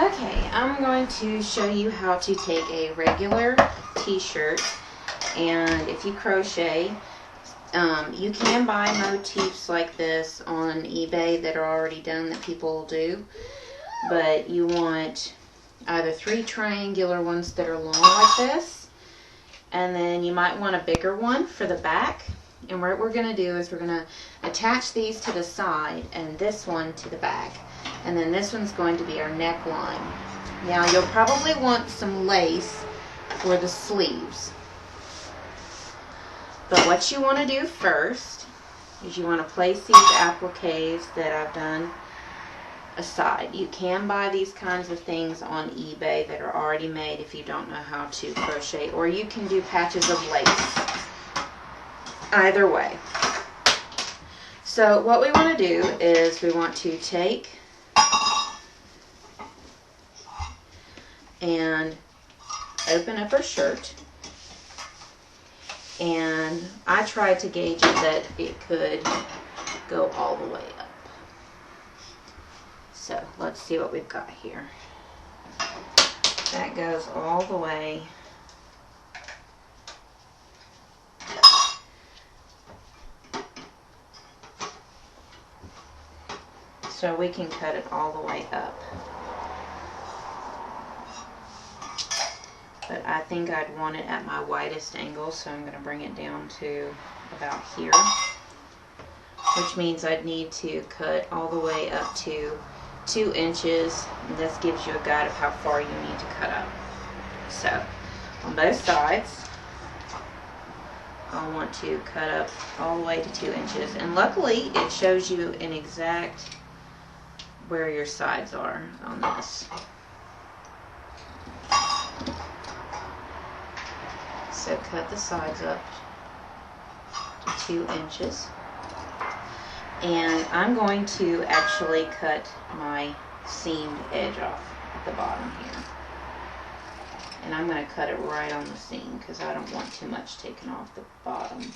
Okay, I'm going to show you how to take a regular t-shirt, and if you crochet, you can buy motifs like this on eBay that are already done that people do, but you want either 3 triangular ones that are long like this, and then you might want a bigger one for the back. And what we're going to do is we're going to attach these to the side and this one to the back. And then this one's going to be our neckline. Now you'll probably want some lace for the sleeves. But what you want to do first is you want to place these appliques that I've done aside. You can buy these kinds of things on eBay that are already made if you don't know how to crochet, or you can do patches of lace. Either way. So what we want to do is we want to take and open up our shirt, and I tried to gauge it that it could go all the way up. So let's see what we've got here. That goes all the way . So we can cut it all the way up. But I think I'd want it at my widest angle, so I'm going to bring it down to about here. Which means I'd need to cut all the way up to 2 inches. And this gives you a guide of how far you need to cut up. So, on both sides, I'll want to cut up all the way to 2 inches. And luckily, it shows you an exact where your sides are on this. So cut the sides up to 2 inches. And I'm going to actually cut my seamed edge off at the bottom here. And I'm going to cut it right on the seam because I don't want too much taken off the bottom.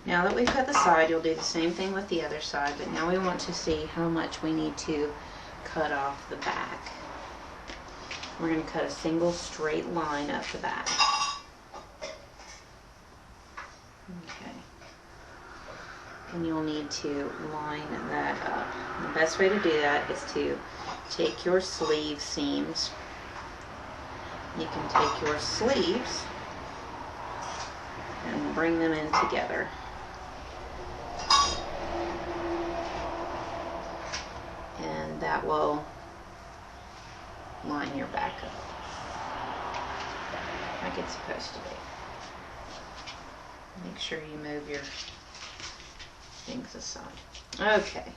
Now that we've cut the side, you'll do the same thing with the other side, but now we want to see how much we need to cut off the back. We're going to cut a single straight line up the back. Okay. And you'll need to line that up. The best way to do that is to take your sleeve seams. You can take your sleeves and bring them in together. And that will line your back up like it's supposed to be. Make sure you move your things aside. Okay.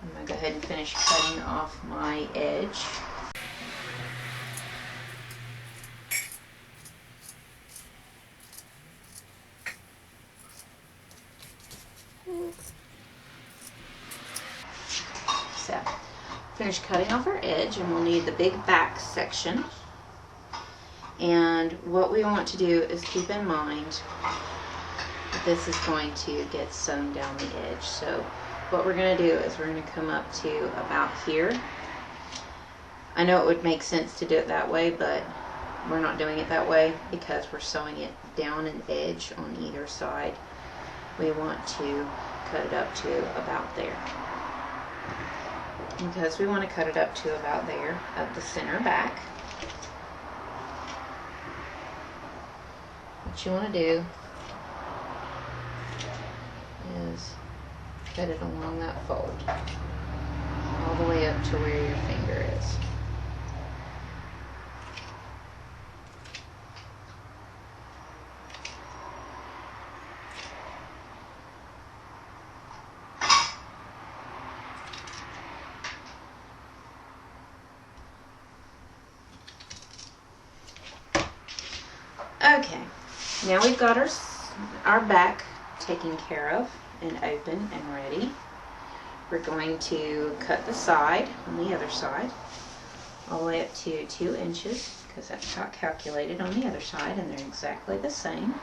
I'm going to go ahead and finish cutting off my edge. So, finish cutting off our edge, and we'll need the big back section. And what we want to do is keep in mind that this is going to get sewn down the edge. So what we're going to do is we're going to come up to about here. I know it would make sense to do it that way, but we're not doing it that way because we're sewing it down an edge on either side. We want to cut it up to about there. Because we want to cut it up to about there, up the center back. What you want to do is cut it along that fold, all the way up to where your finger is. Okay, now we've got our our back taken care of and open and ready, we're going to cut the side on the other side all the way up to 2 inches, because that's how it calculated on the other side, and they're exactly the same.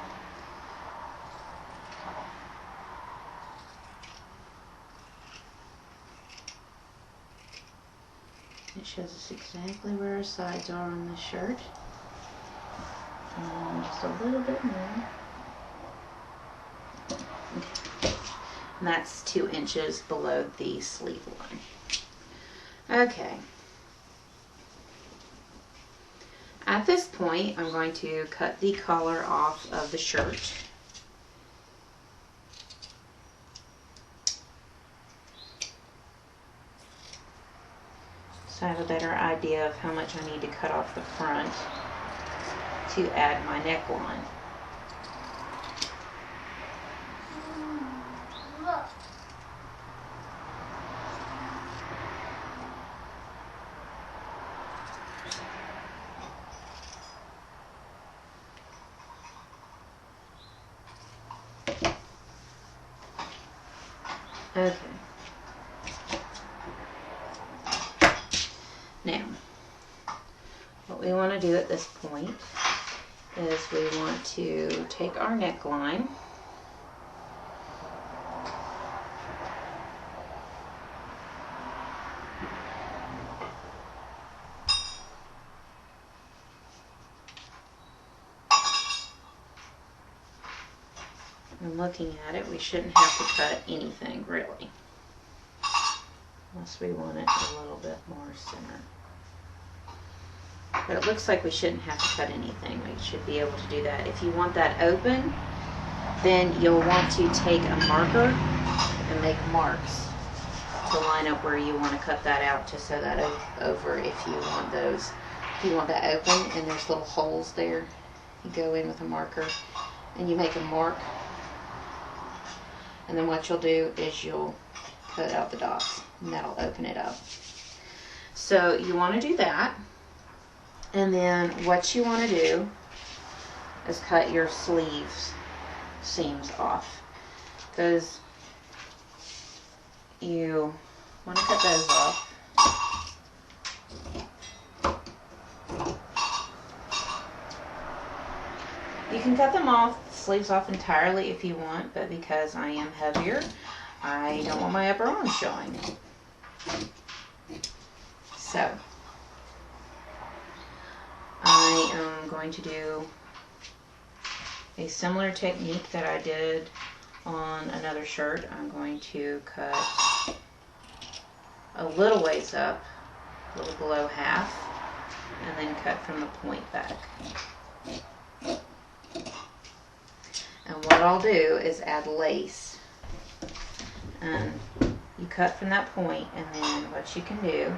It shows us exactly where our sides are on the shirt. And just a little bit more. Okay. And that's 2 inches below the sleeve line. Okay. At this point, I'm going to cut the collar off of the shirt. So I have a better idea of how much I need to cut off the front to add my neckline. Okay. Now, what we want to do at this point is we want to take our neckline and looking at it, we shouldn't have to cut anything really, unless we want it a little bit more center. But it looks like we shouldn't have to cut anything. We should be able to do that. If you want that open, then you'll want to take a marker and make marks to line up where you want to cut that out to sew that over if you want those. If you want that open and there's little holes there, you go in with a marker and you make a mark. And then what you'll do is you'll cut out the dots and that'll open it up. So you want to do that. And then what you want to do is cut your sleeves seams off, because you want to cut those off. You can cut them off, sleeves off entirely if you want, but because I am heavier, I don't want my upper arm showing. So I am going to do a similar technique that I did on another shirt. I'm going to cut a little ways up, a little below half, and then cut from the point back. And what I'll do is add lace. And you cut from that point, and then what you can do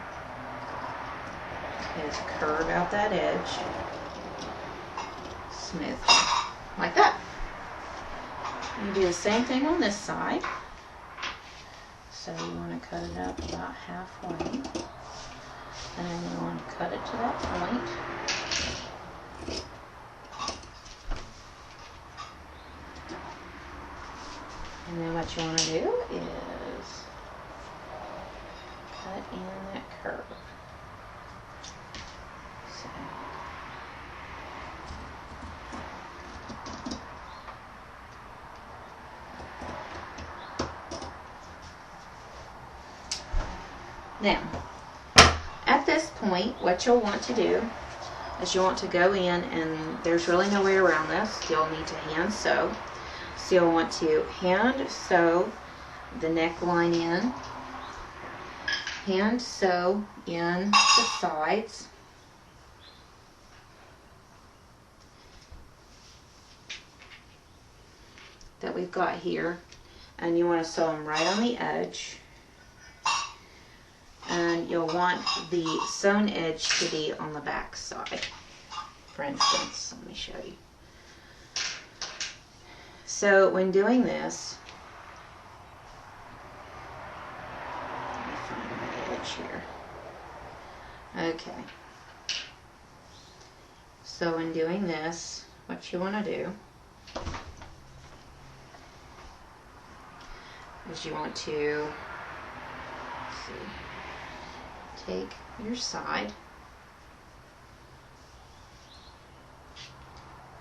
is curve out that edge smoothly, like that. You do the same thing on this side. So you want to cut it up about halfway, and then you want to cut it to that point. And then what you want to do is cut in that curve. So. Now, at this point, what you'll want to do is you'll want to go in, and there's really no way around this. You'll need to hand sew. So you'll want to hand sew the neckline in, hand sew in the sides, that we've got here, and you want to sew them right on the edge. And you'll want the sewn edge to be on the back side. For instance, let me show you. So when doing this, let me find my edge here. Okay. So when doing this, what you want to do is you want to, take your side,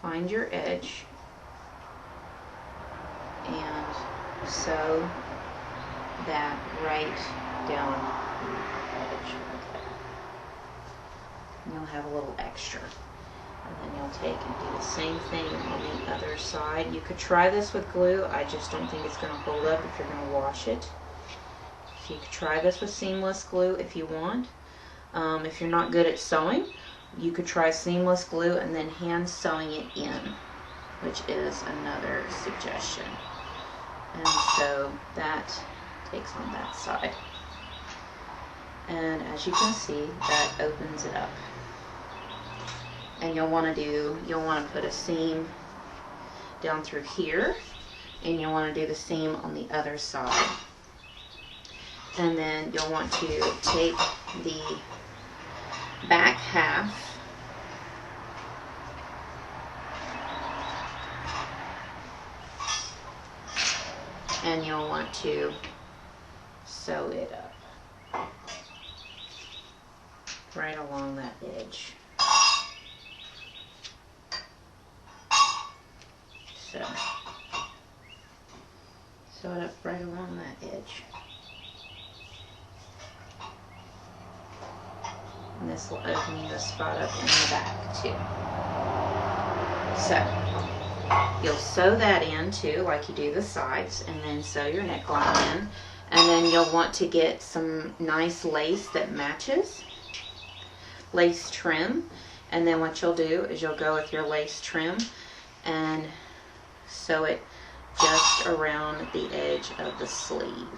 find your edge, and sew that right down the edge. And you'll have a little extra. And then you'll take and do the same thing on the other side. You could try this with glue. I just don't think it's going to hold up if you're going to wash it. So you could try this with seamless glue if you want. If you're not good at sewing, you could try seamless glue and then hand sewing it in, which is another suggestion. And so that takes on that side. And as you can see, that opens it up. And you'll want to put a seam down through here, and you'll want to do the same on the other side. And then you'll want to take the back half and you'll want to sew it up right along that edge. So, sew it up right along that edge. And this will open you a spot up in the back too. So, you'll sew that in too, like you do the sides, and then sew your neckline in. And then you'll want to get some nice lace that matches, lace trim. And then what you'll do is you'll go with your lace trim and sew it just around the edge of the sleeve.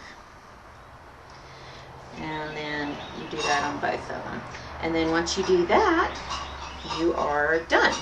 And then you do that on both of them. And then once you do that, you are done.